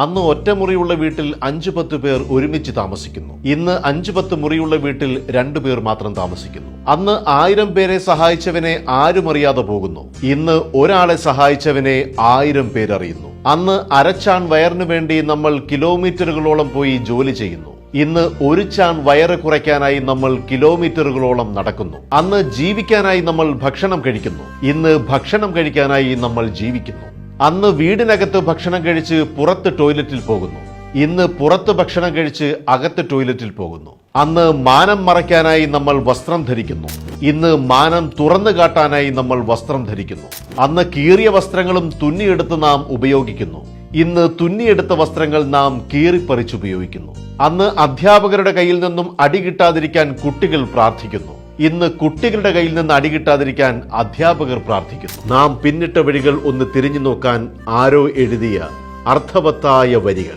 അന്ന് ഒറ്റമുറിയുള്ള വീട്ടിൽ 5-10 പേർ ഒരുമിച്ച് താമസിക്കുന്നു. ഇന്ന് 5-10 മുറിയുള്ള വീട്ടിൽ 2 പേർ മാത്രം താമസിക്കുന്നു. അന്ന് 1000 പേരെ സഹായിച്ചവനെ ആരും അറിയാതെ പോകുന്നു. ഇന്ന് ഒരാളെ സഹായിച്ചവനെ 1000 പേരറിയുന്നു. അന്ന് അരച്ചാൺ വയറിനു വേണ്ടി നമ്മൾ കിലോമീറ്ററുകളോളം പോയി ജോലി ചെയ്യുന്നു. ഇന്ന് ഒരു ചാൺ വയറ് കുറയ്ക്കാനായി നമ്മൾ കിലോമീറ്ററുകളോളം നടക്കുന്നു. അന്ന് ജീവിക്കാനായി നമ്മൾ ഭക്ഷണം കഴിക്കുന്നു. ഇന്ന് ഭക്ഷണം കഴിക്കാനായി നമ്മൾ ജീവിക്കുന്നു. അന്ന് വീടിനകത്ത് ഭക്ഷണം കഴിച്ച് പുറത്ത് ടോയ്ലറ്റിൽ പോകുന്നു. ഇന്ന് പുറത്ത് ഭക്ഷണം കഴിച്ച് അകത്ത് ടോയ്ലറ്റിൽ പോകുന്നു. അന്ന് മാനം മറയ്ക്കാനായി നമ്മൾ വസ്ത്രം ധരിക്കുന്നു. ഇന്ന് മാനം തുറന്നു കാട്ടാനായി നമ്മൾ വസ്ത്രം ധരിക്കുന്നു. അന്ന് കീറിയ വസ്ത്രങ്ങളും തുന്നിയെടുത്ത് നാം ഉപയോഗിക്കുന്നു. ഇന്ന് തുന്നിയെടുത്ത വസ്ത്രങ്ങൾ നാം കീറിപ്പറിച്ചുപയോഗിക്കുന്നു. അന്ന് അധ്യാപകരുടെ കയ്യിൽ നിന്നും അടി കിട്ടാതിരിക്കാൻ കുട്ടികൾ പ്രാർത്ഥിക്കുന്നു. ഇന്ന് കുട്ടികളുടെ കയ്യിൽ നിന്ന് അടികിട്ടാതിരിക്കാൻ അധ്യാപകർ പ്രാർത്ഥിക്കുന്നു. നാം പിന്നിട്ട വഴികൾ ഒന്ന് തിരിഞ്ഞു നോക്കാൻ ആരോ എഴുതിയ അർത്ഥവത്തായ വരികൾ.